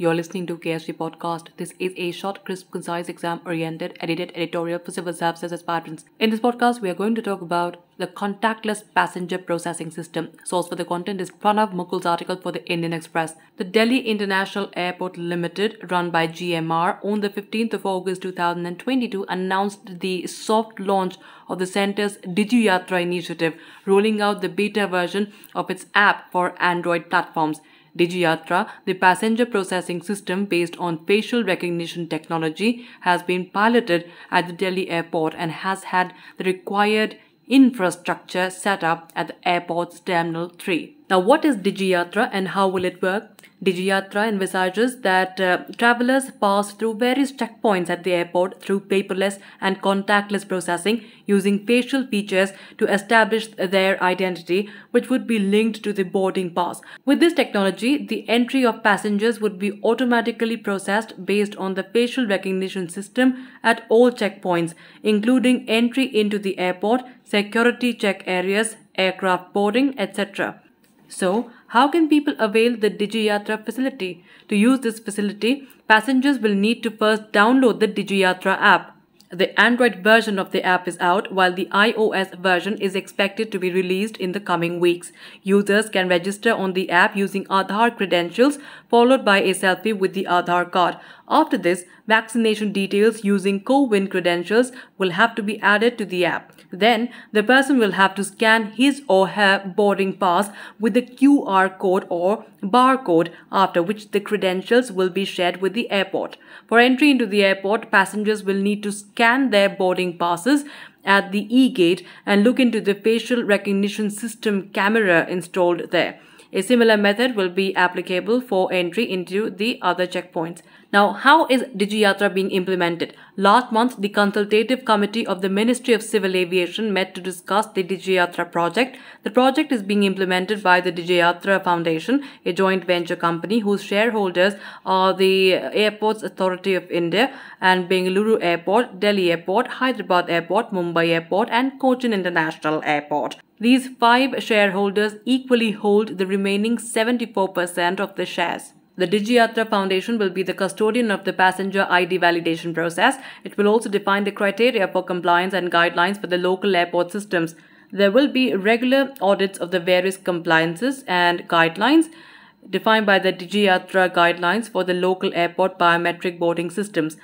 You're listening to KSG Podcast. This is a short, crisp, concise, exam-oriented, edited editorial for civil services aspirants. In this podcast, we are going to talk about the contactless passenger processing system. Source for the content is Pranav Mukul's article for the Indian Express. The Delhi International Airport Ltd, run by GMR, on the 15th of August 2022, announced the soft launch of the centre's DigiYatra initiative, rolling out the beta version of its app for Android platforms. DigiYatra, the passenger processing system based on facial recognition technology, has been piloted at the Delhi airport and has had the required infrastructure set up at the airport's Terminal 3. Now, what is DigiYatra and how will it work? DigiYatra envisages that travelers pass through various checkpoints at the airport through paperless and contactless processing using facial features to establish their identity, which would be linked to the boarding pass. With this technology, the entry of passengers would be automatically processed based on the facial recognition system at all checkpoints, including entry into the airport, security check areas, aircraft boarding, etc. So, how can people avail the DigiYatra facility? To use this facility, passengers will need to first download the DigiYatra app. The Android version of the app is out, while the iOS version is expected to be released in the coming weeks. Users can register on the app using Aadhaar credentials, followed by a selfie with the Aadhaar card. After this, vaccination details using co-win credentials will have to be added to the app. Then, the person will have to scan his or her boarding pass with the QR code or barcode, after which the credentials will be shared with the airport. For entry into the airport, passengers will need to scan their boarding passes at the e-gate and look into the facial recognition system camera installed there. A similar method will be applicable for entry into the other checkpoints. Now, how is DigiYatra being implemented? Last month, the Consultative Committee of the Ministry of Civil Aviation met to discuss the DigiYatra project. The project is being implemented by the DigiYatra Foundation, a joint venture company whose shareholders are the Airports Authority of India and Bengaluru Airport, Delhi Airport, Hyderabad Airport, Mumbai Airport and Cochin International Airport. These 5 shareholders equally hold the remaining 74% of the shares. The DigiYatra Foundation will be the custodian of the passenger ID validation process. It will also define the criteria for compliance and guidelines for the local airport systems. There will be regular audits of the various compliances and guidelines defined by the DigiYatra guidelines for the local airport biometric boarding systems.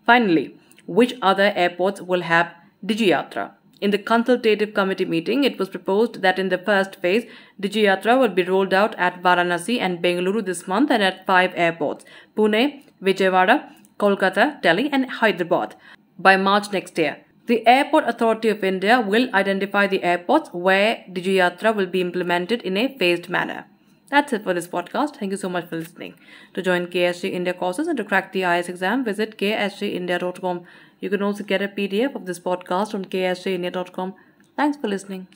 Finally, which other airports will have DigiYatra? In the consultative committee meeting, it was proposed that in the first phase, DigiYatra will be rolled out at Varanasi and Bengaluru this month and at 5 airports: Pune, Vijayawada, Kolkata, Delhi and Hyderabad by March next year. The Airport Authority of India will identify the airports where DigiYatra will be implemented in a phased manner. That's it for this podcast. Thank you so much for listening. To join KSG India courses and to crack the IAS exam, visit ksgindia.com. You can also get a PDF of this podcast on ksgindia.com. Thanks for listening.